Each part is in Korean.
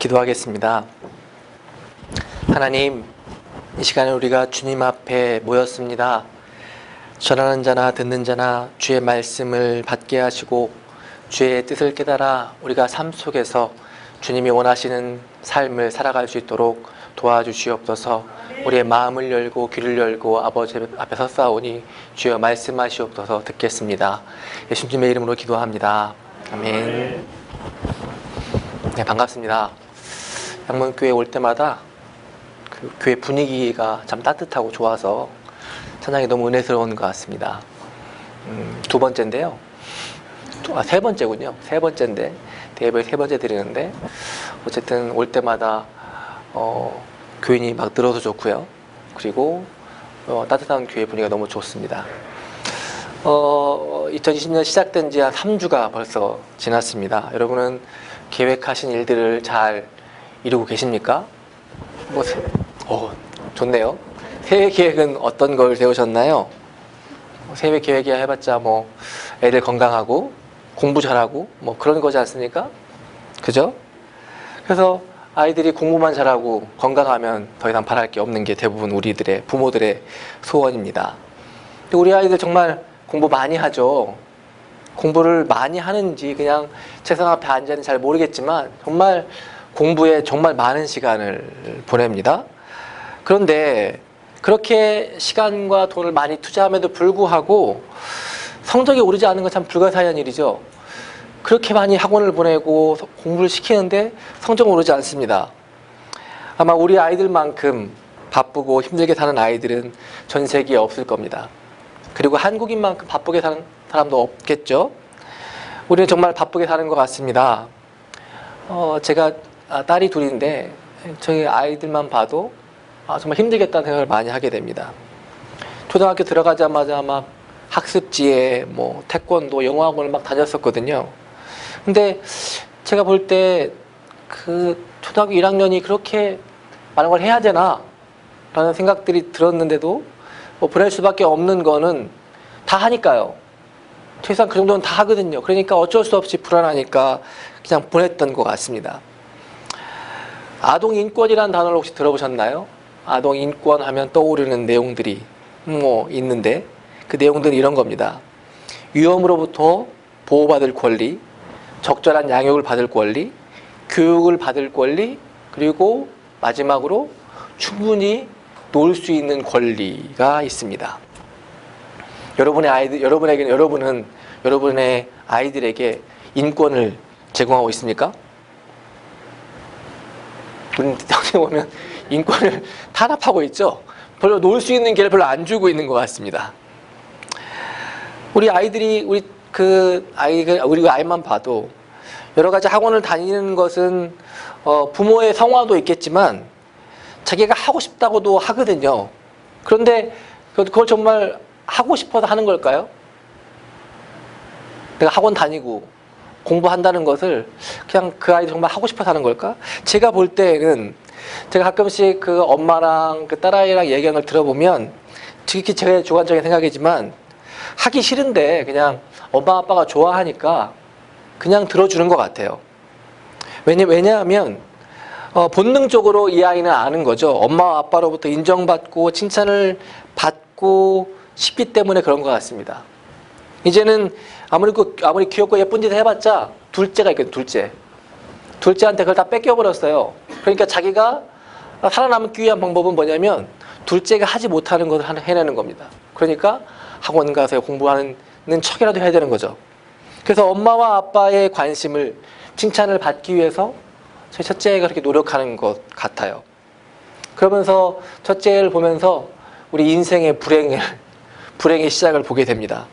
기도하겠습니다. 하나님, 이 시간에 우리가 주님 앞에 모였습니다. 전하는 자나 듣는 자나 주의 말씀을 받게 하시고 주의 뜻을 깨달아 우리가 삶 속에서 주님이 원하시는 삶을 살아갈 수 있도록 도와주시옵소서. 우리의 마음을 열고 귀를 열고 아버지 앞에 섰사오니 주여 말씀하시옵소서. 듣겠습니다. 예수님의 이름으로 기도합니다. 아멘. 네, 반갑습니다. 양문교회 올 때마다 그 교회 분위기가 참 따뜻하고 좋아서 찬양이 너무 은혜스러운 것 같습니다. 두 번째인데요. 세 번째군요. 세 번째인데 예배 세 번째 드리는데 어쨌든 올 때마다 교인이 막 늘어서 좋고요. 그리고 따뜻한 교회 분위기가 너무 좋습니다. 2020년 시작된 지 한 3주가 벌써 지났습니다. 여러분은 계획하신 일들을 잘 이루고 계십니까? 좋네요. 새해 계획은 어떤 걸 세우셨나요? 새해 계획이야 해봤자 애들 건강하고 공부 잘하고 그런 거지 않습니까? 그죠? 그래서 아이들이 공부만 잘하고 건강하면 더 이상 바랄 게 없는 게 대부분 우리들의 부모들의 소원입니다. 근데 우리 아이들 정말 공부 많이 하죠. 공부를 많이 하는지 그냥 책상 앞에 앉아있는지 잘 모르겠지만 정말 공부에 정말 많은 시간을 보냅니다. 그런데 그렇게 시간과 돈을 많이 투자함에도 불구하고 성적이 오르지 않는 건 참 불가사의한 일이죠. 그렇게 많이 학원을 보내고 공부를 시키는데 성적은 오르지 않습니다. 아마 우리 아이들만큼 바쁘고 힘들게 사는 아이들은 전 세계에 없을 겁니다. 그리고 한국인만큼 바쁘게 사는 사람도 없겠죠. 우리는 정말 바쁘게 사는 것 같습니다. 제가 딸이 둘인데 저희 아이들만 봐도 정말 힘들겠다는 생각을 많이 하게 됩니다. 초등학교 들어가자마자 막 학습지에 태권도, 영어학원을 막 다녔었거든요. 근데 제가 볼 때 그 초등학교 1학년이 그렇게 많은 걸 해야 되나? 라는 생각들이 들었는데도 보낼 수밖에 없는 거는 다 하니까요. 최소한 그 정도는 다 하거든요. 그러니까 어쩔 수 없이 불안하니까 그냥 보냈던 것 같습니다. 아동인권이라는 단어를 혹시 들어보셨나요? 아동인권 하면 떠오르는 내용들이 있는데 그 내용들은 이런 겁니다. 위험으로부터 보호받을 권리, 적절한 양육을 받을 권리, 교육을 받을 권리, 그리고 마지막으로 충분히 놀 수 있는 권리가 있습니다. 여러분은 여러분의 아이들에게 인권을 제공하고 있습니까? 우리는 어떻게 보면 인권을 탄압하고 있죠. 별로 놀 수 있는 기회를 별로 안 주고 있는 것 같습니다. 우리 아이들이 우리 아이만 봐도 여러 가지 학원을 다니는 것은 부모의 성화도 있겠지만 자기가 하고 싶다고도 하거든요. 그런데 그걸 정말 하고 싶어서 하는 걸까요? 내가 학원 다니고 공부한다는 것을 그냥 그 아이도 정말 하고 싶어서 하는 걸까? 제가 볼 때는 제가 가끔씩 그 엄마랑 그 딸아이랑 얘기하는 걸 들어보면 특히 제 주관적인 생각이지만 하기 싫은데 그냥 엄마 아빠가 좋아하니까 그냥 들어주는 것 같아요. 왜냐하면 본능적으로 이 아이는 아는 거죠. 엄마 아빠로부터 인정받고 칭찬을 받고 싶기 때문에 그런 것 같습니다. 이제는 아무리 귀엽고 예쁜 짓을 해봤자 둘째가 있거든요. 둘째한테 그걸 다 뺏겨버렸어요. 그러니까 자기가 살아남기 위한 방법은 뭐냐면 둘째가 하지 못하는 것을 해내는 겁니다. 그러니까 학원 가서 공부하는 척이라도 해야 되는 거죠. 그래서 엄마와 아빠의 관심을, 칭찬을 받기 위해서 저희 첫째가 그렇게 노력하는 것 같아요. 그러면서 첫째를 보면서 우리 인생의 불행의 시작을 보게 됩니다.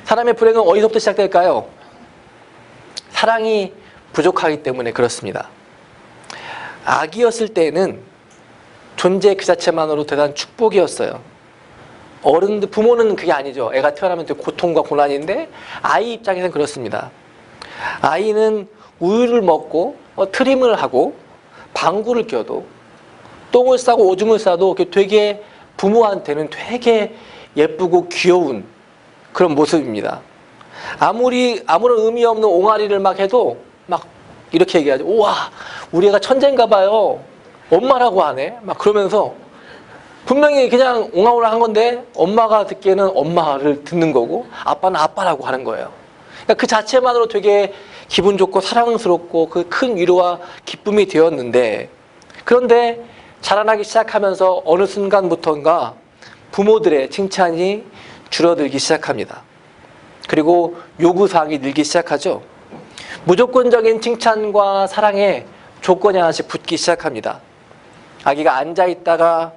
사람의 불행은 어디서부터 시작될까요? 사랑이 부족하기 때문에 그렇습니다. 아기였을 때는 존재 그 자체만으로 대단한 축복이었어요. 부모는 그게 아니죠. 애가 태어나면 되게 고통과 고난인데 아이 입장에서는 그렇습니다. 아이는 우유를 먹고 트림을 하고 방구를 껴도 똥을 싸고 오줌을 싸도 되게 부모한테는 되게 예쁘고 귀여운 그런 모습입니다. 아무런 의미 없는 옹알이를 막 해도 막 이렇게 얘기하죠. 우와, 우리 애가 천재인가 봐요. 엄마라고 하네. 막 그러면서 분명히 그냥 옹알옹알 한 건데 엄마가 듣기에는 엄마를 듣는 거고 아빠는 아빠라고 하는 거예요. 그러니까 그 자체만으로 되게 기분 좋고 사랑스럽고 그 큰 위로와 기쁨이 되었는데, 그런데 자라나기 시작하면서 어느 순간부터인가 부모들의 칭찬이 줄어들기 시작합니다. 그리고 요구사항이 늘기 시작하죠. 무조건적인 칭찬과 사랑에 조건이 하나씩 붙기 시작합니다. 아기가 앉아있다가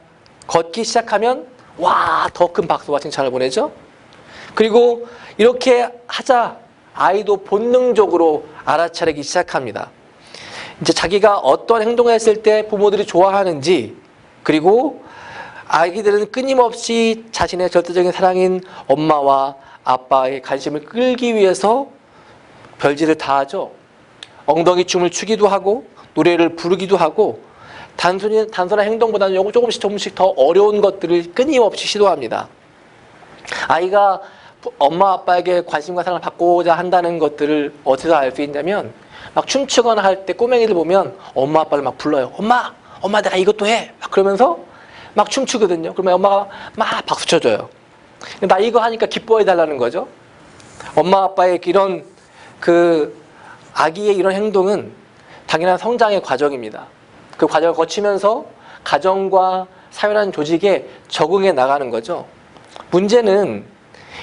걷기 시작하면 와, 더 큰 박수와 칭찬을 보내죠. 그리고 이렇게 하자 아이도 본능적으로 알아차리기 시작합니다. 이제 자기가 어떤 행동을 했을 때 부모들이 좋아하는지, 그리고 아기들은 끊임없이 자신의 절대적인 사랑인 엄마와 아빠의 관심을 끌기 위해서 별짓을 다 하죠. 엉덩이 춤을 추기도 하고 노래를 부르기도 하고 단순한 행동보다는 조금씩 더 어려운 것들을 끊임없이 시도합니다. 아이가 엄마 아빠에게 관심과 사랑을 받고자 한다는 것들을 어디서 알 수 있냐면, 막 춤추거나 할 때 꼬맹이들 보면 엄마 아빠를 막 불러요. 엄마 내가 이것도 해. 막 그러면서 막 춤추거든요. 그러면 엄마가 막 박수 쳐줘요. 나 이거 하니까 기뻐해 달라는 거죠. 엄마 아빠의 이런 아기의 이런 행동은 당연한 성장의 과정입니다. 그 과정을 거치면서 가정과 사회라는 조직에 적응해 나가는 거죠. 문제는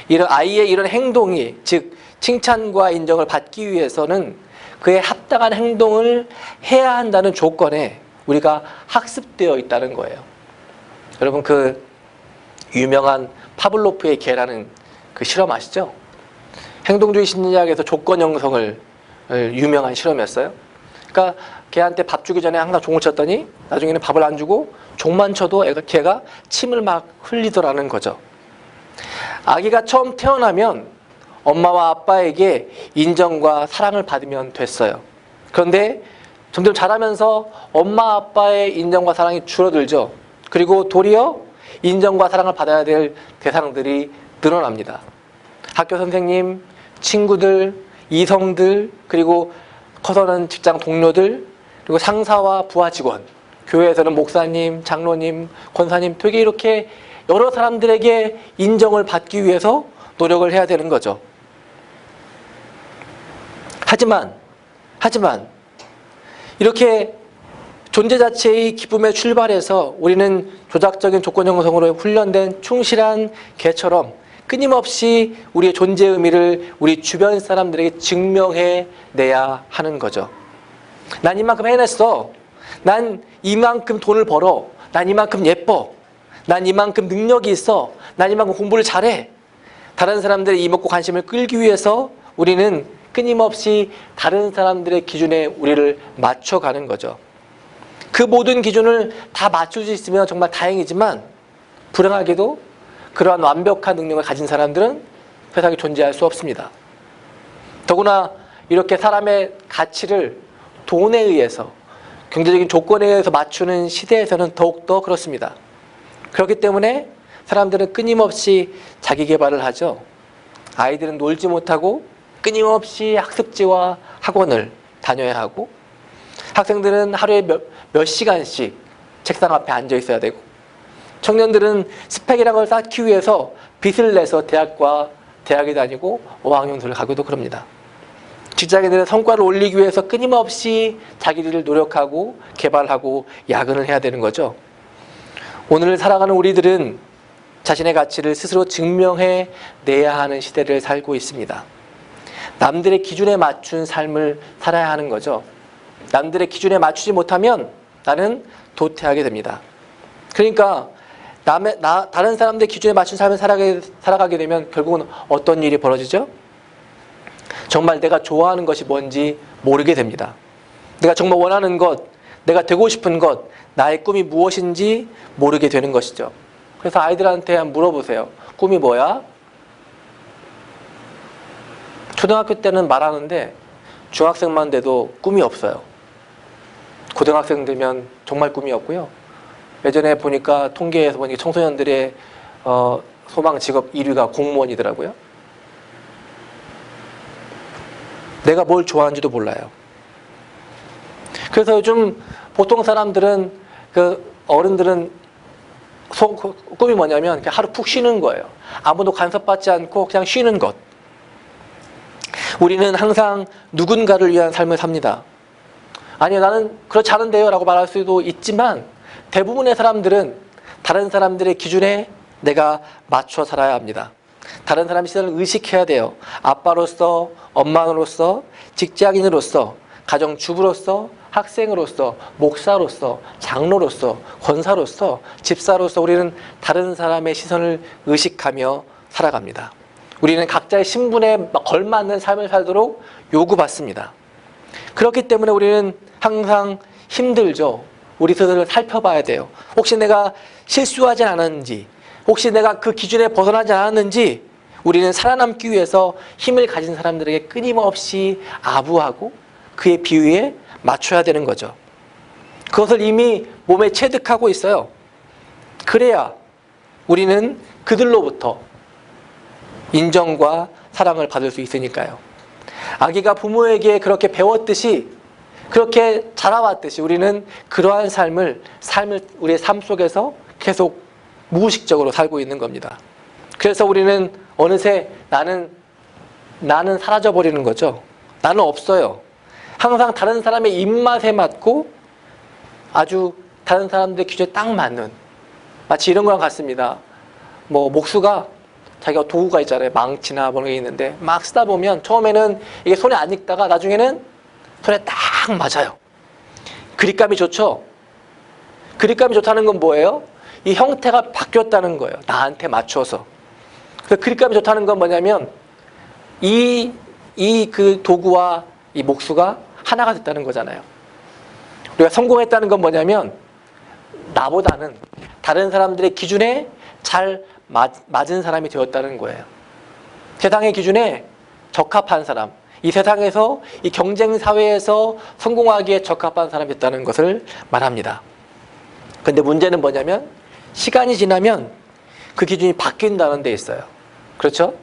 이런 아이의 이런 행동이, 즉 칭찬과 인정을 받기 위해서는 그에 합당한 행동을 해야 한다는 조건에 우리가 학습되어 있다는 거예요. 여러분, 그 유명한 파블로프의 개라는 그 실험 아시죠? 행동주의 심리학에서 조건 형성을 유명한 실험이었어요. 그러니까 개한테 밥 주기 전에 항상 종을 쳤더니 나중에는 밥을 안 주고 종만 쳐도 개가 침을 막 흘리더라는 거죠. 아기가 처음 태어나면 엄마와 아빠에게 인정과 사랑을 받으면 됐어요. 그런데 점점 자라면서 엄마 아빠의 인정과 사랑이 줄어들죠. 그리고 도리어 인정과 사랑을 받아야 될 대상들이 늘어납니다. 학교 선생님, 친구들, 이성들, 그리고 커서는 직장 동료들, 그리고 상사와 부하 직원, 교회에서는 목사님, 장로님, 권사님, 되게 이렇게 여러 사람들에게 인정을 받기 위해서 노력을 해야 되는 거죠. 하지만 이렇게 존재 자체의 기쁨에 출발해서 우리는 조작적인 조건 형성으로 훈련된 충실한 개처럼 끊임없이 우리의 존재 의미를 우리 주변 사람들에게 증명해 내야 하는 거죠. 난 이만큼 해냈어. 난 이만큼 돈을 벌어. 난 이만큼 예뻐. 난 이만큼 능력이 있어. 난 이만큼 공부를 잘해. 다른 사람들의 이목과 관심을 끌기 위해서 우리는 끊임없이 다른 사람들의 기준에 우리를 맞춰가는 거죠. 그 모든 기준을 다 맞출 수 있으면 정말 다행이지만, 불행하게도 그러한 완벽한 능력을 가진 사람들은 세상에 존재할 수 없습니다. 더구나 이렇게 사람의 가치를 돈에 의해서, 경제적인 조건에 의해서 맞추는 시대에서는 더욱더 그렇습니다. 그렇기 때문에 사람들은 끊임없이 자기 개발을 하죠. 아이들은 놀지 못하고 끊임없이 학습지와 학원을 다녀야 하고, 학생들은 하루에 몇 시간씩 책상 앞에 앉아 있어야 되고, 청년들은 스펙이라는 걸 쌓기 위해서 빚을 내서 대학에 다니고 어학연수를 가기도 그럽니다. 직장인들은 성과를 올리기 위해서 끊임없이 자기를 노력하고 개발하고 야근을 해야 되는 거죠. 오늘 살아가는 우리들은 자신의 가치를 스스로 증명해 내야 하는 시대를 살고 있습니다. 남들의 기준에 맞춘 삶을 살아야 하는 거죠. 남들의 기준에 맞추지 못하면 나는 도태하게 됩니다. 그러니까 다른 사람들의 기준에 맞춘 삶을 살아가게 되면 결국은 어떤 일이 벌어지죠? 정말 내가 좋아하는 것이 뭔지 모르게 됩니다. 내가 정말 원하는 것, 내가 되고 싶은 것, 나의 꿈이 무엇인지 모르게 되는 것이죠. 그래서 아이들한테 한번 물어보세요. 꿈이 뭐야? 초등학교 때는 말하는데 중학생만 돼도 꿈이 없어요. 고등학생 되면 정말 꿈이 없고요. 예전에 보니까 통계에서 보니까 청소년들의 소망 직업 1위가 공무원이더라고요. 내가 뭘 좋아하는지도 몰라요. 그래서 요즘 보통 사람들은 어른들은 꿈이 뭐냐면 그냥 하루 푹 쉬는 거예요. 아무도 간섭받지 않고 그냥 쉬는 것. 우리는 항상 누군가를 위한 삶을 삽니다. 아니요, 나는 그렇지 않은데요 라고 말할 수도 있지만 대부분의 사람들은 다른 사람들의 기준에 내가 맞춰 살아야 합니다. 다른 사람의 시선을 의식해야 돼요. 아빠로서, 엄마로서, 직장인으로서, 가정주부로서, 학생으로서, 목사로서, 장로로서, 권사로서, 집사로서 우리는 다른 사람의 시선을 의식하며 살아갑니다. 우리는 각자의 신분에 걸맞는 삶을 살도록 요구받습니다. 그렇기 때문에 우리는 항상 힘들죠. 우리 스스로를 살펴봐야 돼요. 혹시 내가 실수하지 않았는지, 혹시 내가 그 기준에 벗어나지 않았는지 우리는 살아남기 위해서 힘을 가진 사람들에게 끊임없이 아부하고 그의 비유에 맞춰야 되는 거죠. 그것을 이미 몸에 체득하고 있어요. 그래야 우리는 그들로부터 인정과 사랑을 받을 수 있으니까요. 아기가 부모에게 그렇게 배웠듯이, 그렇게 자라왔듯이 우리는 그러한 삶을 우리의 삶 속에서 계속 무의식적으로 살고 있는 겁니다. 그래서 우리는 어느새 나는 사라져버리는 거죠. 나는 없어요. 항상 다른 사람의 입맛에 맞고 아주 다른 사람들의 기준에 딱 맞는, 마치 이런 거랑 같습니다. 목수가 자기가 도구가 있잖아요. 망치나 뭐 이런 게 있는데 막 쓰다 보면 처음에는 이게 손에 안 익다가 나중에는 손에 딱 맞아요. 그립감이 좋죠? 그립감이 좋다는 건 뭐예요? 이 형태가 바뀌었다는 거예요. 나한테 맞춰서. 그래서 그립감이 좋다는 건 뭐냐면 그 도구와 이 목수가 하나가 됐다는 거잖아요. 우리가 성공했다는 건 뭐냐면 나보다는 다른 사람들의 기준에 잘 맞은 사람이 되었다는 거예요. 세상의 기준에 적합한 사람, 이 세상에서 이 경쟁 사회에서 성공하기에 적합한 사람이 됐다는 것을 말합니다. 그런데 문제는 뭐냐면 시간이 지나면 그 기준이 바뀐다는 데 있어요. 그렇죠?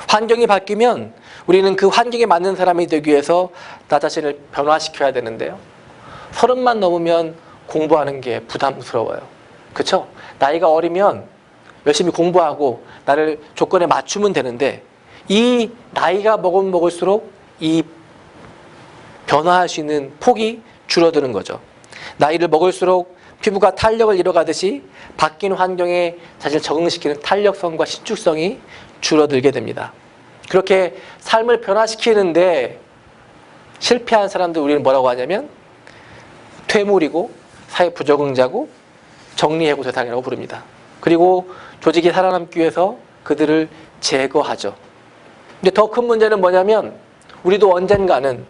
환경이 바뀌면 우리는 그 환경에 맞는 사람이 되기 위해서 나 자신을 변화시켜야 되는데요. 30만 넘으면 공부하는 게 부담스러워요. 그렇죠? 나이가 어리면 열심히 공부하고 나를 조건에 맞추면 되는데 이 나이가 먹을수록 이 변화할 수 있는 폭이 줄어드는 거죠. 나이를 먹을수록 피부가 탄력을 잃어가듯이 바뀐 환경에 자신을 적응시키는 탄력성과 신축성이 줄어들게 됩니다. 그렇게 삶을 변화시키는데 실패한 사람들 우리는 뭐라고 하냐면 퇴물이고 사회 부적응자고 정리해고 대상이라고 부릅니다. 그리고 조직이 살아남기 위해서 그들을 제거하죠. 근데 더 큰 문제는 뭐냐면 우리도 언젠가는,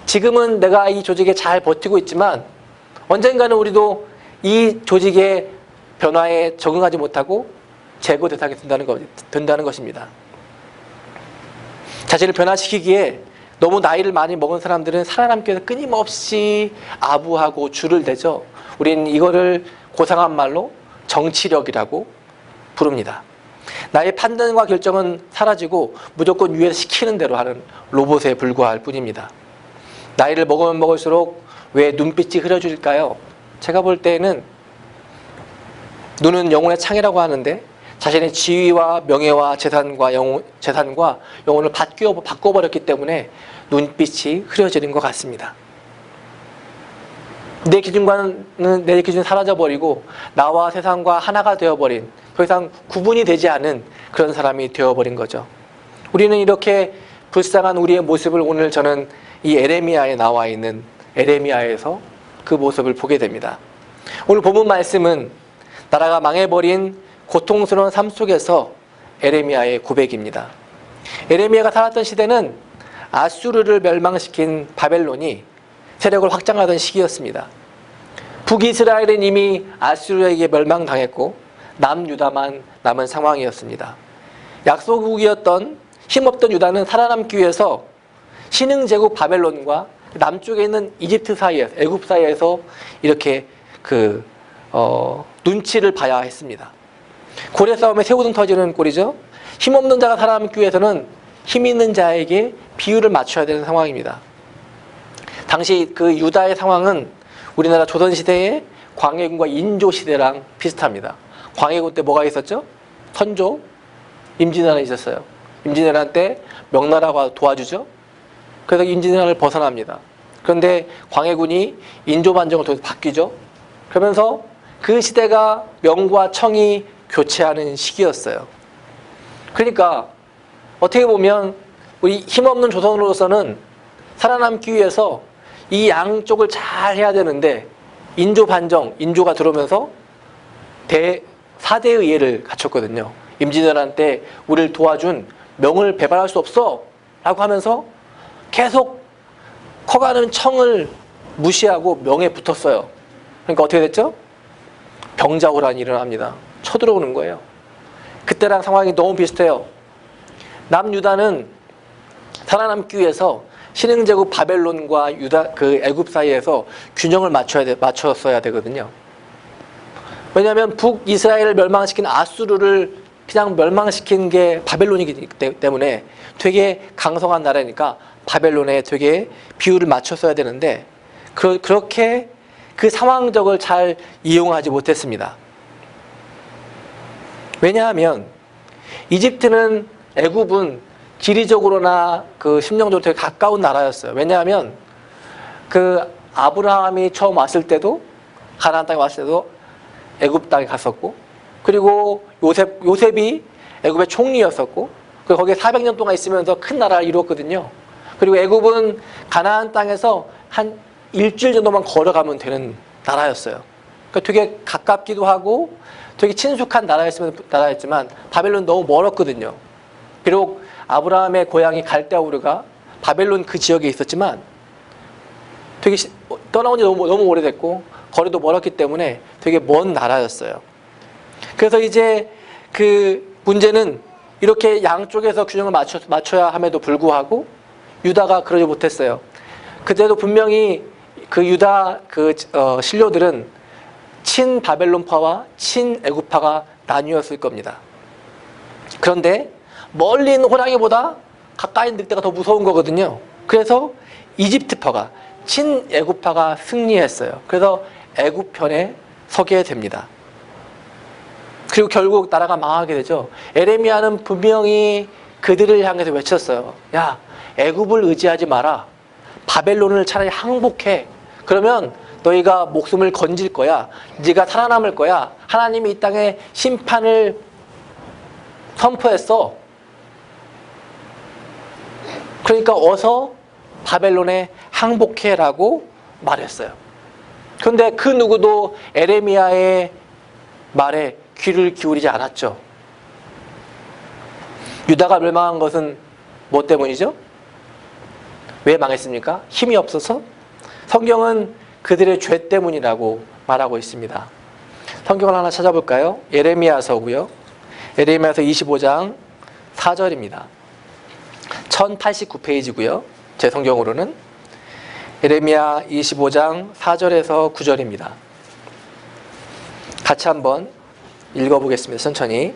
지금은 내가 이 조직에 잘 버티고 있지만 언젠가는 우리도 이 조직의 변화에 적응하지 못하고 제거 대상이 된다는 것입니다. 자신을 변화시키기에 너무 나이를 많이 먹은 사람들은 살아남기 위해서 끊임없이 아부하고 줄을 대죠. 우리는 이거를 고상한 말로 정치력이라고 부릅니다. 나의 판단과 결정은 사라지고 무조건 위에서 시키는 대로 하는 로봇에 불과할 뿐입니다. 나이를 먹으면 먹을수록 왜 눈빛이 흐려질까요? 제가 볼 때에는 눈은 영혼의 창이라고 하는데 자신의 지위와 명예와 재산과 영혼을 바꿔버렸기 때문에 눈빛이 흐려지는 것 같습니다. 내 기준이 사라져버리고 나와 세상과 하나가 되어버린, 더 이상 구분이 되지 않은 그런 사람이 되어버린 거죠. 우리는 이렇게 불쌍한 우리의 모습을 오늘 저는 이 에레미야에 나와 있는 에레미야에서 그 모습을 보게 됩니다. 오늘 본문 말씀은 나라가 망해버린 고통스러운 삶 속에서 에레미야의 고백입니다. 에레미야가 살았던 시대는 아수르를 멸망시킨 바벨론이 세력을 확장하던 시기였습니다. 북이스라엘은 이미 아수르에게 멸망당했고 남유다만 남은 상황이었습니다. 약소국이었던 힘없던 유다는 살아남기 위해서 신흥제국 바벨론과 남쪽에 있는 이집트 사이에서, 애굽 사이에서 이렇게 눈치를 봐야 했습니다. 고래 싸움에 새우등 터지는 꼴이죠. 힘없는 자가 살아남기 위해서는 힘 있는 자에게 비율을 맞춰야 되는 상황입니다. 당시 그 유다의 상황은 우리나라 조선시대의 광해군과 인조시대랑 비슷합니다. 광해군 때 뭐가 있었죠? 선조, 임진왜란이 있었어요. 임진왜란 때 명나라가 도와주죠. 그래서 임진왜란을 벗어납니다. 그런데 광해군이 인조반정을 통해서 바뀌죠. 그러면서 그 시대가 명과 청이 교체하는 시기였어요. 그러니까 어떻게 보면 우리 힘없는 조선으로서는 살아남기 위해서 이 양쪽을 잘 해야 되는데 인조반정, 인조가 들어오면서 4대의 의회를 갖췄거든요. 임진왜란 때 우리를 도와준 명을 배반할 수 없어 라고 하면서 계속 커가는 청을 무시하고 명에 붙었어요. 그러니까 어떻게 됐죠? 병자호란이 일어납니다. 쳐들어오는 거예요. 그때랑 상황이 너무 비슷해요. 남유다는 살아남기 위해서 신흥제국 바벨론과 애굽 사이에서 균형을 맞췄어야 되거든요. 왜냐하면 북이스라엘을 멸망시킨 아수르를 그냥 멸망시킨 게 바벨론이기 때문에 되게 강성한 나라니까 바벨론에 되게 비율을 맞췄어야 되는데 그렇게 그 상황적을 잘 이용하지 못했습니다. 왜냐하면 이집트는 애굽은 지리적으로나 그 심령적으로 되게 가까운 나라였어요. 왜냐하면 그 아브라함이 처음 왔을 때도 가나안 땅에 왔을 때도 애굽 땅에 갔었고, 그리고 요셉이 애굽의 총리였었고, 그리고 거기에 400년 동안 있으면서 큰 나라를 이루었거든요. 그리고 애굽은 가나안 땅에서 한 일주일 정도만 걸어가면 되는 나라였어요. 그러니까 되게 가깝기도 하고 되게 친숙한 나라였지만 바벨론 너무 멀었거든요. 비록 아브라함의 고향이 갈대아우르가 바벨론 그 지역에 있었지만 되게 떠나온 지 너무 오래됐고 거리도 멀었기 때문에 되게 먼 나라였어요. 그래서 이제 그 문제는 이렇게 양쪽에서 균형을 맞춰야 함에도 불구하고 유다가 그러지 못했어요. 그때도 분명히 그 유다 신료들은 친 바벨론파와 친 애굽파가 나뉘었을 겁니다. 그런데 멀리 있는 호랑이보다 가까이 있는 늑대가 더 무서운 거거든요. 그래서 이집트파가 친 애굽파가 승리했어요. 그래서 애굽 편에 서게 됩니다. 그리고 결국 나라가 망하게 되죠. 에레미야는 분명히 그들을 향해서 외쳤어요. 야, 애굽을 의지하지 마라. 바벨론을 차라리 항복해. 그러면 너희가 목숨을 건질 거야. 네가 살아남을 거야. 하나님이 이 땅에 심판을 선포했어. 그러니까 어서 바벨론에 항복해라고 말했어요. 그런데 그 누구도 에레미야의 말에 귀를 기울이지 않았죠. 유다가 멸망한 것은 뭐 때문이죠? 왜 망했습니까? 힘이 없어서? 성경은 그들의 죄 때문이라고 말하고 있습니다. 성경을 하나 찾아볼까요? 예레미야서고요. 예레미야서 25장 4절입니다. 1089페이지고요. 제 성경으로는 예레미야 25장 4절에서 9절입니다. 같이 한번 읽어보겠습니다. 천천히.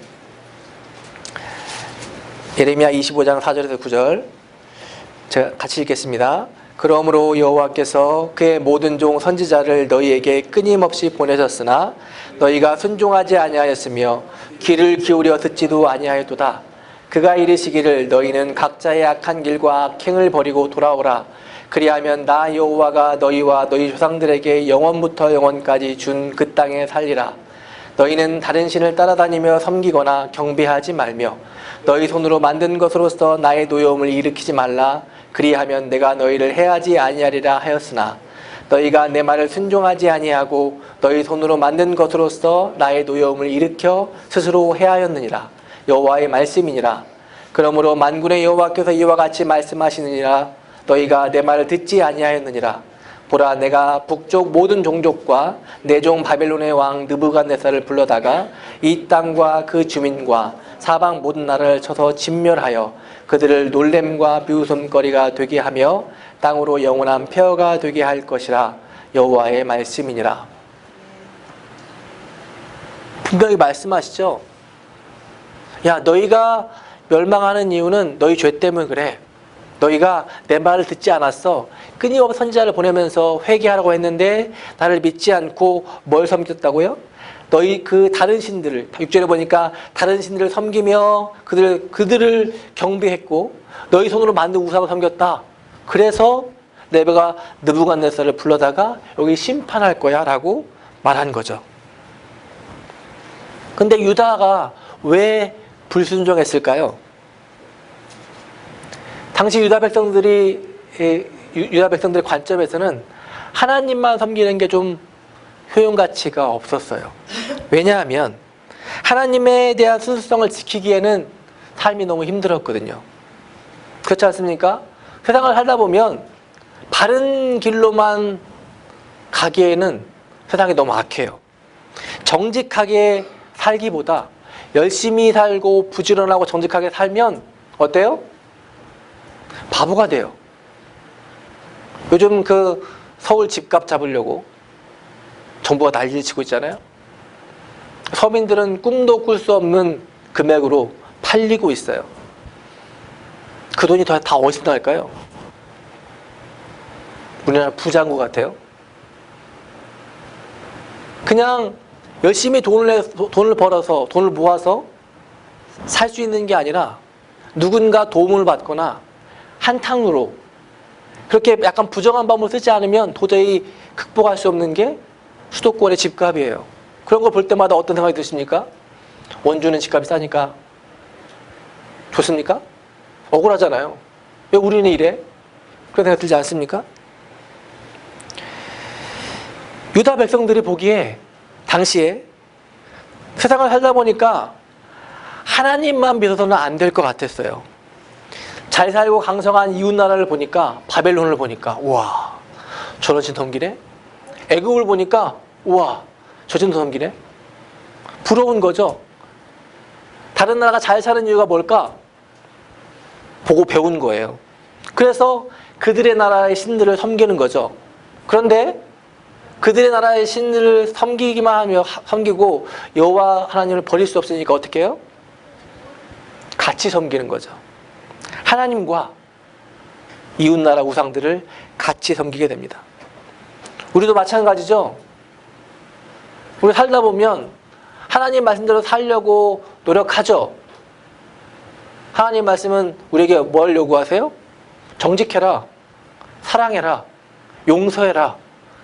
예레미야 25장 4절에서 9절 제가 같이 읽겠습니다. 그러므로 여호와께서 그의 모든 종 선지자를 너희에게 끊임없이 보내셨으나 너희가 순종하지 아니하였으며 귀를 기울여 듣지도 아니하였도다. 그가 이르시기를 너희는 각자의 악한 길과 악행을 버리고 돌아오라. 그리하면 나 여호와가 너희와 너희 조상들에게 영원부터 영원까지 준 그 땅에 살리라. 너희는 다른 신을 따라다니며 섬기거나 경배하지 말며 너희 손으로 만든 것으로서 나의 노여움을 일으키지 말라. 그리하면 내가 너희를 해하지 아니하리라 하였으나 너희가 내 말을 순종하지 아니하고 너희 손으로 만든 것으로서 나의 노여움을 일으켜 스스로 해하였느니라. 여호와의 말씀이니라. 그러므로 만군의 여호와께서 이와 같이 말씀하시느니라. 너희가 내 말을 듣지 아니하였느니라. 보라, 내가 북쪽 모든 종족과 내 종 바벨론의 왕 느부갓네살을 불러다가 이 땅과 그 주민과 사방 모든 나라를 쳐서 진멸하여 그들을 놀램과 비웃음거리가 되게 하며 땅으로 영원한 폐허가 되게 할 것이라. 여호와의 말씀이니라. 분명히 말씀하시죠. 야, 너희가 멸망하는 이유는 너희 죄 때문에 그래. 너희가 내 말을 듣지 않았어. 끊임없이 선지자를 보내면서 회개하라고 했는데 나를 믿지 않고 뭘 섬겼다고요? 너희 그 다른 신들을, 6절에 보니까 다른 신들을 섬기며 그들을 경배했고 너희 손으로 만든 우상을 섬겼다. 그래서 내가 느부갓네살을 불러다가 여기 심판할 거야 라고 말한 거죠. 근데 유다가 왜 불순종했을까요? 당시 유다 백성들의 관점에서는 하나님만 섬기는 게 좀 효용가치가 없었어요. 왜냐하면 하나님에 대한 순수성을 지키기에는 삶이 너무 힘들었거든요. 그렇지 않습니까? 세상을 살다 보면 바른 길로만 가기에는 세상이 너무 악해요. 정직하게 살기보다 열심히 살고 부지런하고 정직하게 살면 어때요? 바보가 돼요. 요즘 그 서울 집값 잡으려고 정부가 난리를 치고 있잖아요. 서민들은 꿈도 꿀 수 없는 금액으로 팔리고 있어요. 그 돈이 다 어디서 날까요? 우리나라 부장구 같아요. 그냥 열심히 돈을 벌어서 돈을 모아서 살 수 있는 게 아니라 누군가 도움을 받거나 한탕으로 그렇게 약간 부정한 방법을 쓰지 않으면 도저히 극복할 수 없는 게 수도권의 집값이에요. 그런 걸 볼 때마다 어떤 생각이 드십니까? 원주는 집값이 싸니까 좋습니까? 억울하잖아요. 왜 우리는 이래? 그런 생각 들지 않습니까? 유다 백성들이 보기에 당시에 세상을 살다 보니까 하나님만 믿어서는 안 될 것 같았어요. 잘 살고 강성한 이웃나라를 보니까, 바벨론을 보니까 우와 저런 신 섬기네? 애굽을 보니까 우와 저 신도 섬기네? 부러운 거죠. 다른 나라가 잘 사는 이유가 뭘까? 보고 배운 거예요. 그래서 그들의 나라의 신들을 섬기는 거죠. 그런데 그들의 나라의 신들을 섬기기만 하며 섬기고 여호와 하나님을 버릴 수 없으니까 어떻게 해요? 같이 섬기는 거죠. 하나님과 이웃나라 우상들을 같이 섬기게 됩니다. 우리도 마찬가지죠. 우리 살다 보면 하나님 말씀대로 살려고 노력하죠. 하나님 말씀은 우리에게 뭘 요구하세요? 정직해라, 사랑해라, 용서해라.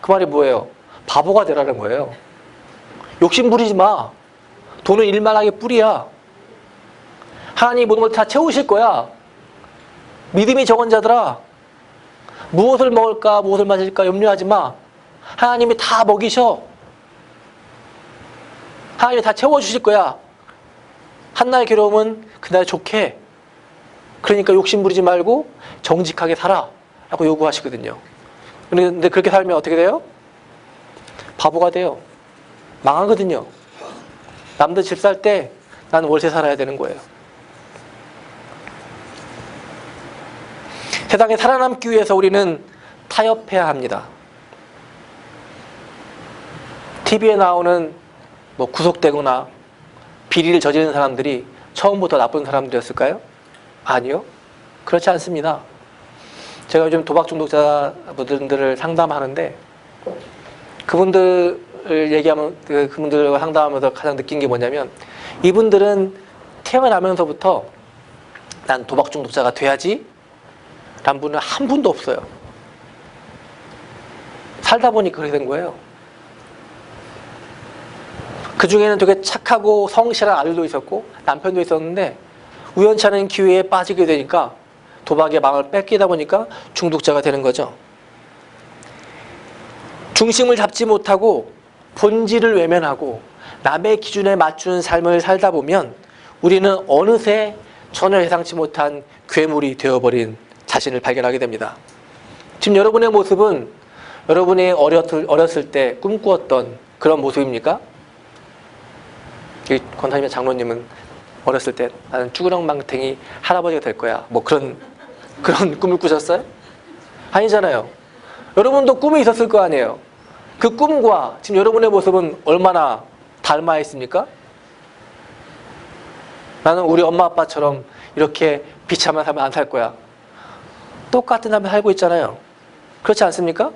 그 말이 뭐예요? 바보가 되라는 거예요. 욕심 부리지 마. 돈은 일만하게 뿌리야. 하나님이 모든 걸 다 채우실 거야. 믿음이 적은 자들아, 무엇을 먹을까 무엇을 마실까 염려하지 마. 하나님이 다 먹이셔. 하나님이 다 채워주실 거야. 한날 괴로움은 그날 좋게. 그러니까 욕심 부리지 말고 정직하게 살아 라고 요구하시거든요. 근데 그렇게 살면 어떻게 돼요? 바보가 돼요. 망하거든요. 남들 집 살 때 나는 월세 살아야 되는 거예요. 세상에 살아남기 위해서 우리는 타협해야 합니다. TV에 나오는 구속되거나 비리를 저지른 사람들이 처음부터 나쁜 사람들이었을까요? 아니요. 그렇지 않습니다. 제가 요즘 도박 중독자분들을 상담하는데 그분들을 얘기하면 그분들과 상담하면서 가장 느낀 게 뭐냐면 이분들은 태어나면서부터 난 도박 중독자가 돼야지 라는 분은 한 분도 없어요. 살다 보니 그렇게 된 거예요. 그 중에는 되게 착하고 성실한 아들도 있었고 남편도 있었는데 우연치 않은 기회에 빠지게 되니까 도박의 망을 뺏기다 보니까 중독자가 되는 거죠. 중심을 잡지 못하고 본질을 외면하고 남의 기준에 맞춘 삶을 살다 보면 우리는 어느새 전혀 예상치 못한 괴물이 되어버린 자신을 발견하게 됩니다. 지금 여러분의 모습은 여러분이 어렸을 때 꿈꾸었던 그런 모습입니까? 권사님의 장로님은 어렸을 때 나는 쭈그렁망탱이 할아버지가 될 거야. 그런 꿈을 꾸셨어요? 아니잖아요. 여러분도 꿈이 있었을 거 아니에요. 그 꿈과 지금 여러분의 모습은 얼마나 닮아 있습니까? 나는 우리 엄마 아빠처럼 이렇게 비참한 삶을 안 살 거야. 똑같은 삶을 살고 있잖아요. 그렇지 않습니까?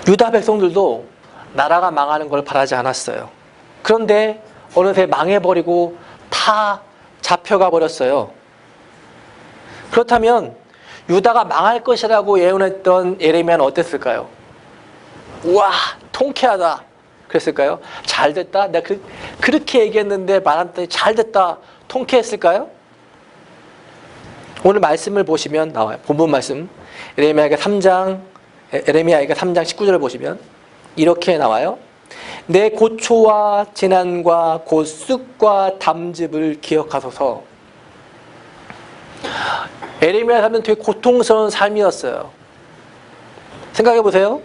유다 백성들도 나라가 망하는 걸 바라지 않았어요. 그런데 어느새 망해버리고 다 잡혀가 버렸어요. 그렇다면 유다가 망할 것이라고 예언했던 예레미야는 어땠을까요? 우와, 통쾌하다 그랬을까요? 잘됐다, 내가 그렇게 얘기했는데 말한테 잘됐다, 통쾌했을까요? 오늘 말씀을 보시면 나와요. 본문 말씀 에레미야가 3장 19절을 보시면 이렇게 나와요. 내 고초와 재난과 곧 쑥과 담즙을 기억하소서. 에레미야 삶은 되게 고통스러운 삶이었어요. 생각해 보세요.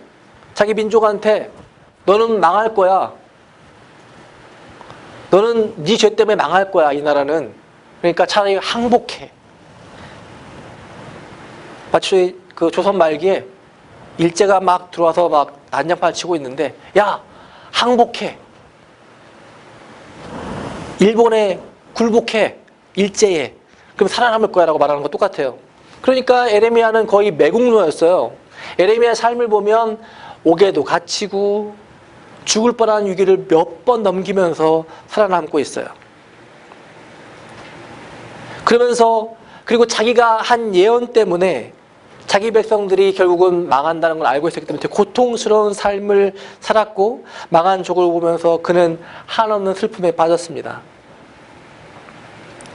자기 민족한테 너는 망할 거야. 너는 네 죄 때문에 망할 거야, 이 나라는. 그러니까 차라리 항복해. 마치 그 조선 말기에 일제가 막 들어와서 막 난장판을 치고 있는데, 야, 항복해. 일본에 굴복해. 일제에. 그럼 살아남을 거야 라고 말하는 거 똑같아요. 그러니까 에레미야는 거의 매국노였어요. 에레미야의 삶을 보면 옥에도 갇히고 죽을 뻔한 위기를 몇 번 넘기면서 살아남고 있어요. 그러면서 그리고 자기가 한 예언 때문에 자기 백성들이 결국은 망한다는 걸 알고 있었기 때문에 되게 고통스러운 삶을 살았고 망한 족을 보면서 그는 한없는 슬픔에 빠졌습니다.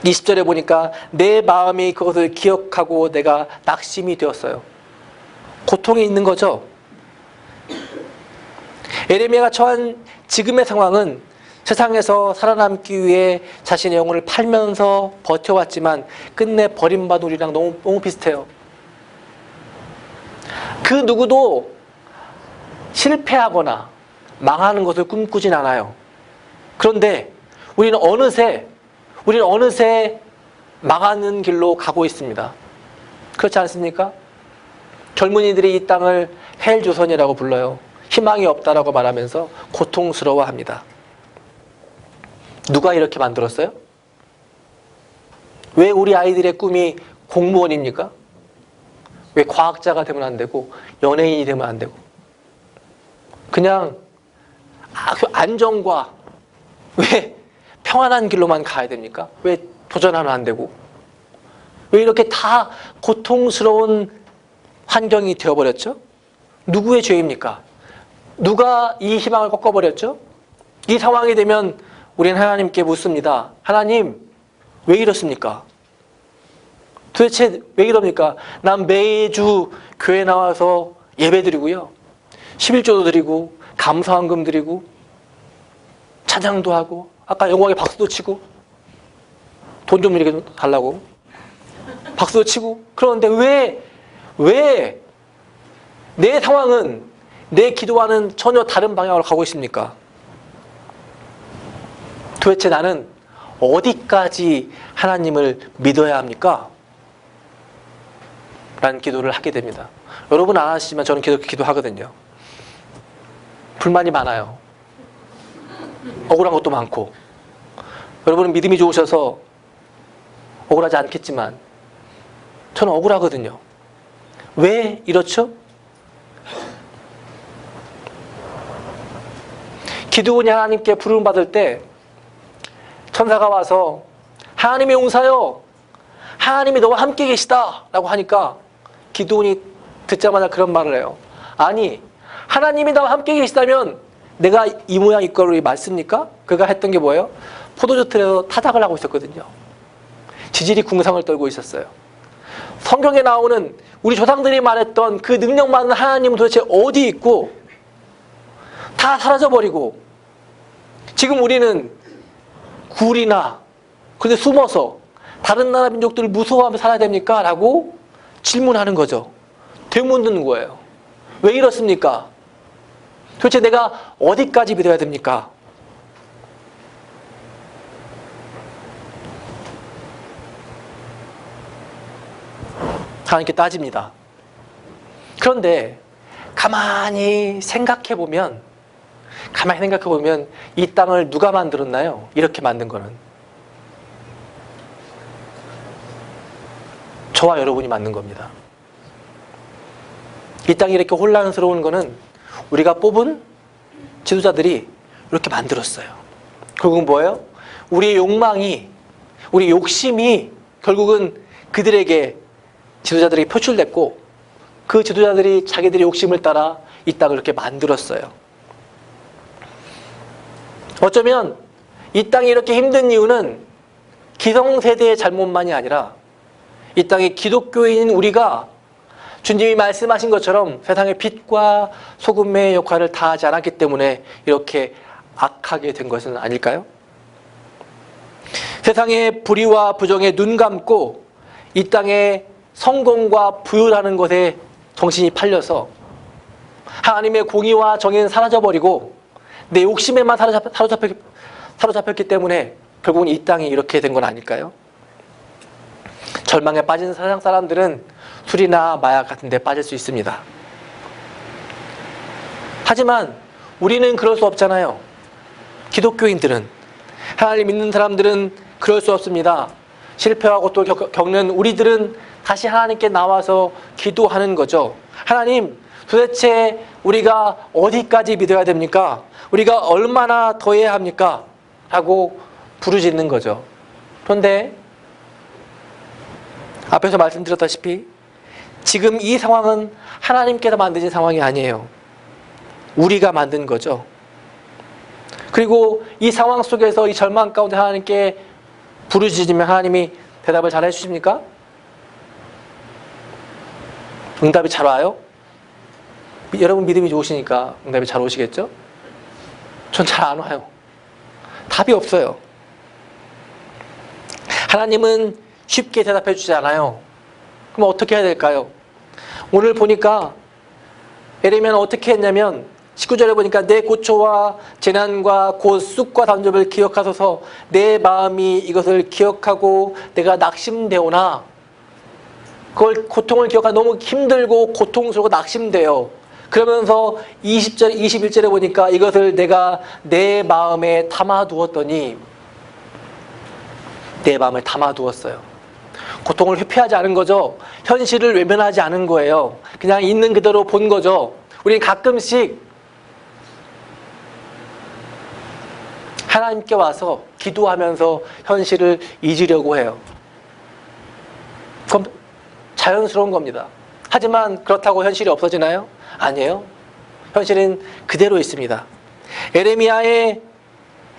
20절에 보니까 내 마음이 그것을 기억하고 내가 낙심이 되었어요. 고통이 있는 거죠. 에레미야가 처한 지금의 상황은 세상에서 살아남기 위해 자신의 영혼을 팔면서 버텨왔지만 끝내 버림받은 우리랑 너무 비슷해요. 그 누구도 실패하거나 망하는 것을 꿈꾸진 않아요. 그런데 우리는 어느새 망하는 길로 가고 있습니다. 그렇지 않습니까? 젊은이들이 이 땅을 헬조선이라고 불러요. 희망이 없다라고 말하면서 고통스러워합니다. 누가 이렇게 만들었어요? 왜 우리 아이들의 꿈이 공무원입니까? 왜 과학자가 되면 안 되고 연예인이 되면 안 되고 그냥 안정과 왜 평안한 길로만 가야 됩니까? 왜 도전하면 안 되고 왜 이렇게 다 고통스러운 환경이 되어버렸죠? 누구의 죄입니까? 누가 이 희망을 꺾어버렸죠? 이 상황이 되면 우리는 하나님께 묻습니다. 하나님, 왜 이렇습니까? 도대체 왜 이럽니까? 난 매주 교회 나와서 예배 드리고요. 11조도 드리고 감사헌금 드리고 찬양도 하고 아까 영광의 박수도 치고 돈 좀 이렇게 달라고 박수도 치고 그런데 왜 내 상황은 내 기도와는 전혀 다른 방향으로 가고 있습니까? 도대체 나는 어디까지 하나님을 믿어야 합니까? 라는 기도를 하게 됩니다. 여러분 안 하시지만 저는 기도하거든요. 불만이 많아요. 억울한 것도 많고 여러분은 믿음이 좋으셔서 억울하지 않겠지만 저는 억울하거든요. 왜 이렇죠? 기드온이 하나님께 부름받을 때 천사가 와서 하나님의 용사여, 하나님이 너와 함께 계시다 라고 하니까 기드온이 듣자마자 그런 말을 해요. 아니, 하나님이 나와 함께 계시다면 내가 이 모양 이 꼴이 맞습니까? 그가 했던 게 뭐예요? 포도주 틀에서 타작을 하고 있었거든요. 지질이 궁상을 떨고 있었어요. 성경에 나오는 우리 조상들이 말했던 그 능력 많은 하나님은 도대체 어디 있고 다 사라져버리고 지금 우리는 굴이나 근데 숨어서 다른 나라 민족들을 무서워하며 살아야 됩니까? 라고 질문하는 거죠. 되묻는 거예요. 왜 이렇습니까? 도대체 내가 어디까지 믿어야 됩니까? 하나님께 따집니다. 그런데 가만히 생각해보면 이 땅을 누가 만들었나요? 이렇게 만든 거는 저와 여러분이 만든 겁니다. 이 땅이 이렇게 혼란스러운 거는 우리가 뽑은 지도자들이 이렇게 만들었어요. 결국은 뭐예요? 우리의 욕망이, 우리 욕심이 결국은 그들에게, 지도자들에게 표출됐고, 그 지도자들이 자기들의 욕심을 따라 이 땅을 이렇게 만들었어요. 어쩌면 이 땅이 이렇게 힘든 이유는 기성세대의 잘못만이 아니라 이 땅의 기독교인인 우리가 주님이 말씀하신 것처럼 세상의 빛과 소금의 역할을 다하지 않았기 때문에 이렇게 악하게 된 것은 아닐까요? 세상의 불의와 부정에 눈 감고 이 땅의 성공과 부유라는 것에 정신이 팔려서 하나님의 공의와 정의는 사라져버리고 내 욕심에만 사로잡혔기 때문에 결국은 이 땅이 이렇게 된 건 아닐까요? 절망에 빠진 세상 사람들은 술이나 마약 같은 데 빠질 수 있습니다. 하지만 우리는 그럴 수 없잖아요. 기독교인들은, 하나님 믿는 사람들은 그럴 수 없습니다. 실패하고 또 겪는 우리들은 다시 하나님께 나와서 기도하는 거죠. 하나님, 도대체 우리가 어디까지 믿어야 됩니까? 우리가 얼마나 더 해야 합니까? 라고 부르짖는 거죠. 그런데 앞에서 말씀드렸다시피 지금 이 상황은 하나님께서 만드신 상황이 아니에요. 우리가 만든 거죠. 그리고 이 상황 속에서 이 절망 가운데 하나님께 부르짖으면 하나님이 대답을 잘 해주십니까? 응답이 잘 와요? 여러분 믿음이 좋으시니까 응답이 잘 오시겠죠? 전 잘 안 와요. 답이 없어요. 하나님은 쉽게 대답해 주지 않아요. 그럼 어떻게 해야 될까요? 오늘 보니까 예레미야는 어떻게 했냐면 19절에 보니까 내 고초와 재난과 곧 쑥과 단접을 기억하소서. 내 마음이 이것을 기억하고 내가 낙심되오나, 그걸 고통을 기억하기 너무 힘들고 고통스럽고 낙심돼요. 그러면서 20절, 21절에 보니까 이것을 내가 내 마음에 담아두었더니, 내 마음에 담아두었어요. 고통을 회피하지 않은 거죠. 현실을 외면하지 않은 거예요. 그냥 있는 그대로 본 거죠. 우리는 가끔씩 하나님께 와서 기도하면서 현실을 잊으려고 해요. 그럼 자연스러운 겁니다. 하지만 그렇다고 현실이 없어지나요? 아니에요. 현실은 그대로 있습니다. 예레미야의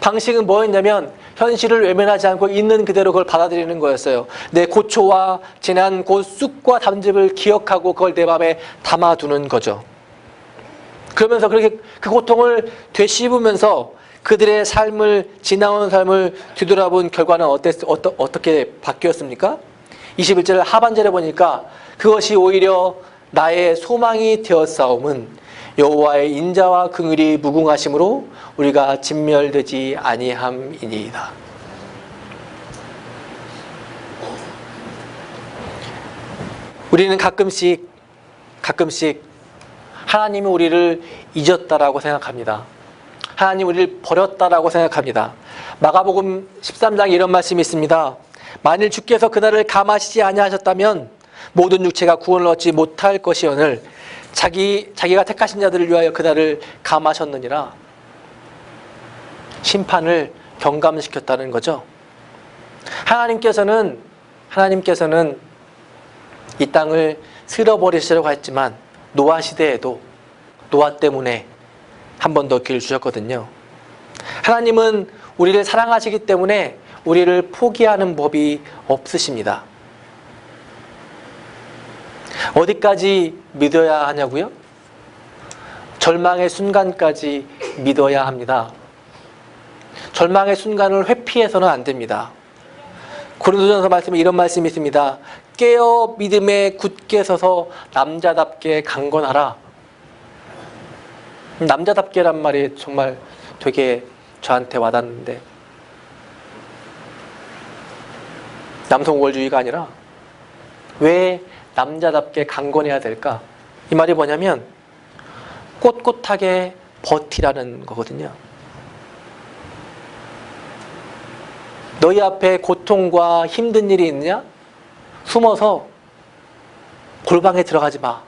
방식은 뭐였냐면 현실을 외면하지 않고 있는 그대로 그걸 받아들이는 거였어요. 내 고초와 재난, 곧 쑥과 담즙을 기억하고 그걸 내 마음에 담아두는 거죠. 그러면서 그렇게 그 고통을 되씹으면서 그들의 삶을, 지나온 삶을 뒤돌아본 결과는 어떻게 바뀌었습니까? 21절 하반절에 보니까 그것이 오히려 나의 소망이 되었사옴은 여호와의 인자와 긍휼이 무궁하심으로 우리가 진멸되지 아니함이니이다. 우리는 가끔씩 하나님이 우리를 잊었다라고 생각합니다. 하나님 우리를 버렸다라고 생각합니다. 마가복음 13장에 이런 말씀이 있습니다. 만일 주께서 그날을 감하시지 아니하셨다면 모든 육체가 구원을 얻지 못할 것이오늘 자기가 택하신 자들을 위하여 그날을 감하셨느니라. 심판을 경감시켰다는 거죠. 하나님께서는 이 땅을 쓸어버리시려고 했지만 노아 시대에도 노아 때문에 한 번 더 기회를 주셨거든요. 하나님은 우리를 사랑하시기 때문에 우리를 포기하는 법이 없으십니다. 어디까지 믿어야 하냐고요? 절망의 순간까지 믿어야 합니다. 절망의 순간을 회피해서는 안 됩니다. 고린도전서 말씀에 이런 말씀이 있습니다. 깨어 믿음에 굳게 서서 남자답게 강건하라. 남자답게란 말이 정말 되게 저한테 와닿는데, 남성 우월주의가 아니라 왜 남자답게 강건해야 될까? 이 말이 뭐냐면 꼿꼿하게 버티라는 거거든요. 너희 앞에 고통과 힘든 일이 있느냐? 숨어서 골방에 들어가지 마.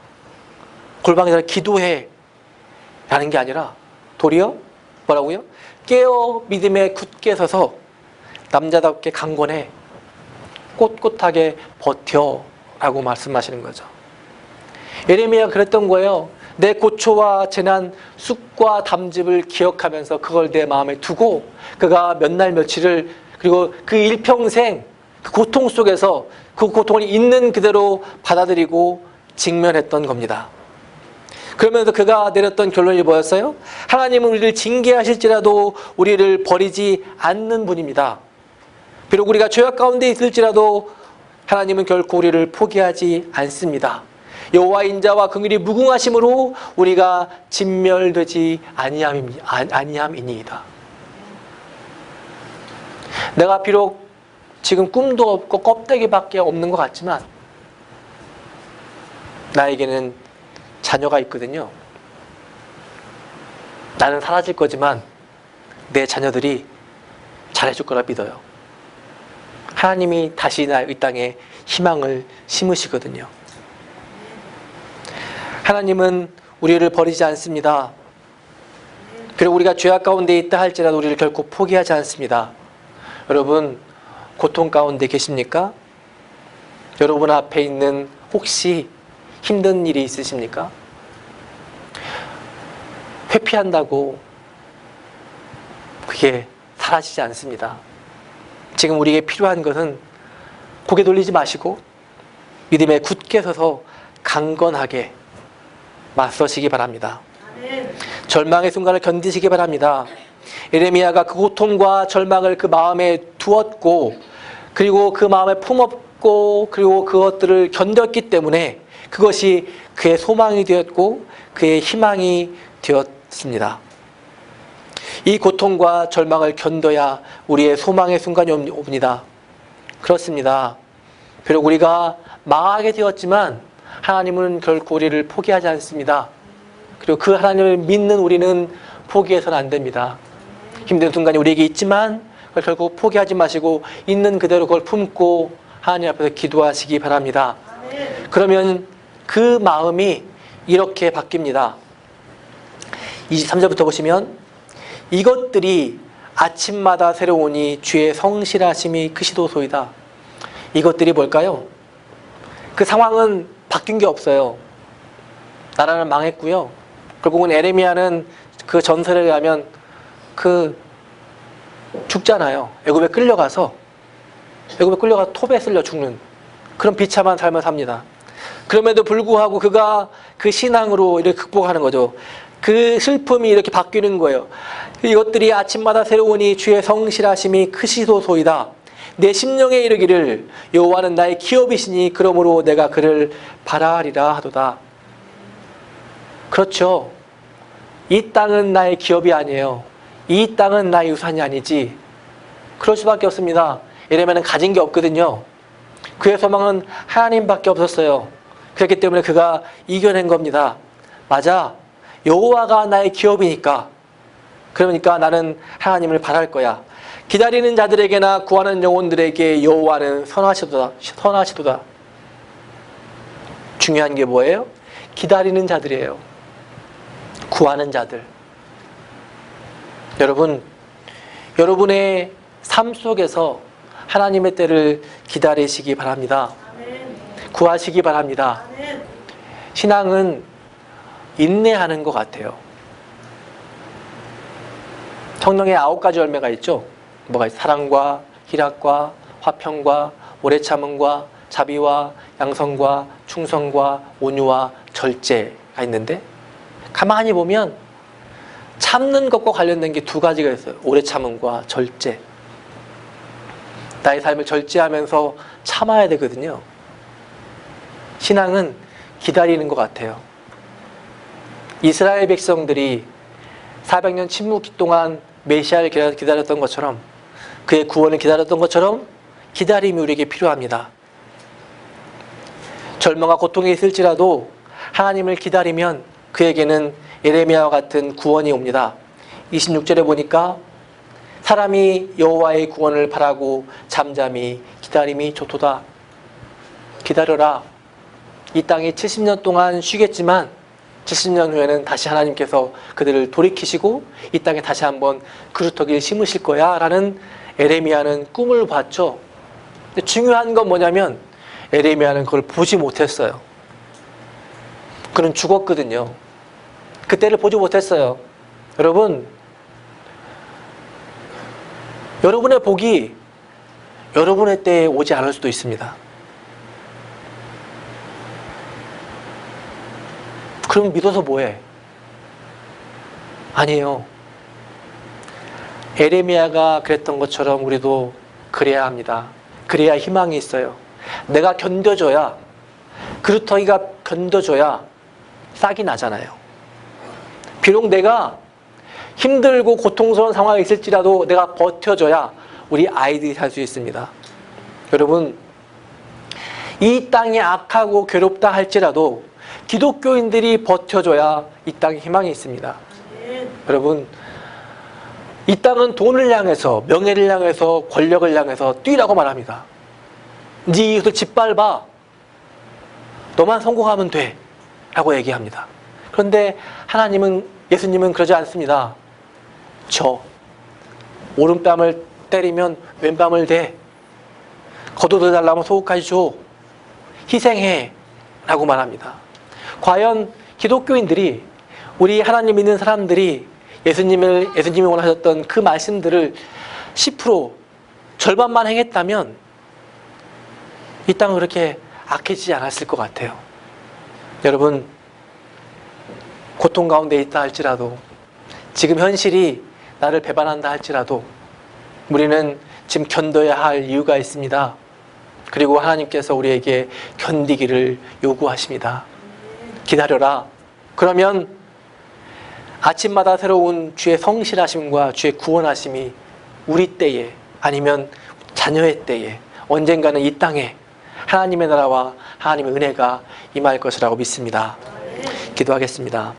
골방에 들어가 기도해. 라는 게 아니라 도리어 뭐라고요? 깨어 믿음에 굳게 서서 남자답게 강건해. 꼿꼿하게 버텨. 라고 말씀하시는 거죠. 예레미야가 그랬던 거예요. 내 고초와 재난, 쑥과 담즙을 기억하면서 그걸 내 마음에 두고 그가 몇 날 며칠을 그리고 그 일평생 그 고통 속에서 그 고통을 있는 그대로 받아들이고 직면했던 겁니다. 그러면서 그가 내렸던 결론이 뭐였어요? 하나님은 우리를 징계하실지라도 우리를 버리지 않는 분입니다. 비록 우리가 죄악 가운데 있을지라도 하나님은 결코 우리를 포기하지 않습니다. 여호와 인자와 긍휼이 무궁하심으로 우리가 진멸되지 아니함이니이다. 내가 비록 지금 꿈도 없고 껍데기밖에 없는 것 같지만 나에게는 자녀가 있거든요. 나는 사라질 거지만 내 자녀들이 잘해줄 거라 믿어요. 하나님이 다시 이 땅에 희망을 심으시거든요. 하나님은 우리를 버리지 않습니다. 그리고 우리가 죄악 가운데 있다 할지라도 우리를 결코 포기하지 않습니다. 여러분, 고통 가운데 계십니까? 여러분 앞에 있는 혹시 힘든 일이 있으십니까? 회피한다고 그게 사라지지 않습니다. 지금 우리에게 필요한 것은 고개 돌리지 마시고 믿음에 굳게 서서 강건하게 맞서시기 바랍니다. 절망의 순간을 견디시기 바랍니다. 예레미야가 그 고통과 절망을 그 마음에 두었고 그리고 그 마음에 품었고 그리고 그것들을 견뎠기 때문에 그것이 그의 소망이 되었고 그의 희망이 되었습니다. 이 고통과 절망을 견뎌야 우리의 소망의 순간이 옵니다. 그렇습니다. 비록 우리가 망하게 되었지만 하나님은 결코 우리를 포기하지 않습니다. 그리고 그 하나님을 믿는 우리는 포기해서는 안 됩니다. 힘든 순간이 우리에게 있지만 그걸 결국 포기하지 마시고 있는 그대로 그걸 품고 하나님 앞에서 기도하시기 바랍니다. 그러면 그 마음이 이렇게 바뀝니다. 23절부터 보시면 이것들이 아침마다 새로우니 주의 성실하심이 크시도소이다. 이것들이 뭘까요? 그 상황은 바뀐 게 없어요. 나라는 망했고요. 결국은 에레미야는 그 전설에 의하면 죽잖아요. 애굽에 끌려가서 톱에 쓸려 죽는 그런 비참한 삶을 삽니다. 그럼에도 불구하고 그가 그 신앙으로 이렇게 극복하는 거죠. 그 슬픔이 이렇게 바뀌는 거예요. 이것들이 아침마다 새로우니 주의 성실하심이 크시도소이다. 내 심령에 이르기를 여호와는 나의 기업이시니 그러므로 내가 그를 바라리라 하도다. 그렇죠. 이 땅은 나의 기업이 아니에요. 이 땅은 나의 유산이 아니지. 그럴 수밖에 없습니다. 예레미야는 가진 게 없거든요. 그의 소망은 하나님밖에 없었어요. 그렇기 때문에 그가 이겨낸 겁니다. 맞아. 여호와가 나의 기업이니까. 그러니까 나는 하나님을 바랄 거야. 기다리는 자들에게나 구하는 영혼들에게 여호와는 선하시도다. 중요한 게 뭐예요? 기다리는 자들이에요. 구하는 자들. 여러분, 여러분의 삶 속에서 하나님의 때를 기다리시기 바랍니다. 구하시기 바랍니다. 신앙은 인내하는 것 같아요. 성령의 9가지 열매가 있죠. 뭐가 있어요? 사랑과 희락과 화평과 오래 참음과 자비와 양성과 충성과 온유와 절제가 있는데 가만히 보면 참는 것과 관련된 게 2가지가 있어요. 오래 참음과 절제. 나의 삶을 절제하면서 참아야 되거든요. 신앙은 기다리는 것 같아요. 이스라엘 백성들이 400년 침묵 동안 메시아를 기다렸던 것처럼 그의 구원을 기다렸던 것처럼 기다림이 우리에게 필요합니다. 절망과 고통이 있을지라도 하나님을 기다리면 그에게는 예레미야와 같은 구원이 옵니다. 26절에 보니까 사람이 여호와의 구원을 바라고 잠잠히 기다림이 좋도다. 기다려라. 이 땅이 70년 동안 쉬겠지만 70년 후에는 다시 하나님께서 그들을 돌이키시고 이 땅에 다시 한번 그루터기를 심으실 거야 라는 에레미야는 꿈을 봤죠. 근데 중요한 건 뭐냐면 에레미야는 그걸 보지 못했어요. 그는 죽었거든요. 그때를 보지 못했어요. 여러분, 여러분의 복이 여러분의 때에 오지 않을 수도 있습니다. 그럼 믿어서 뭐해? 아니에요. 에레미야가 그랬던 것처럼 우리도 그래야 합니다. 그래야 희망이 있어요. 내가 견뎌줘야, 그루터기가 견뎌줘야 싹이 나잖아요. 비록 내가 힘들고 고통스러운 상황이 있을지라도 내가 버텨줘야 우리 아이들이 살 수 있습니다. 여러분, 이 땅이 악하고 괴롭다 할지라도 기독교인들이 버텨줘야 이 땅에 희망이 있습니다. 여러분, 이 땅은 돈을 향해서, 명예를 향해서, 권력을 향해서 뛰라고 말합니다. 네 이것을 짓밟아. 너만 성공하면 돼. 라고 얘기합니다. 그런데 하나님은, 예수님은 그러지 않습니다. 오른뺨을 때리면 왼뺨을 대. 거둬달라면 속까지 줘. 희생해. 라고 말합니다. 과연 기독교인들이, 우리 하나님 믿는 사람들이 예수님이 원하셨던 그 말씀들을 10%, 절반만 행했다면 이 땅은 그렇게 악해지지 않았을 것 같아요. 여러분, 고통 가운데 있다 할지라도, 지금 현실이 나를 배반한다 할지라도 우리는 지금 견뎌야 할 이유가 있습니다. 그리고 하나님께서 우리에게 견디기를 요구하십니다. 기다려라. 그러면 아침마다 새로운 주의 성실하심과 주의 구원하심이 우리 때에, 아니면 자녀의 때에, 언젠가는 이 땅에 하나님의 나라와 하나님의 은혜가 임할 것이라고 믿습니다. 기도하겠습니다.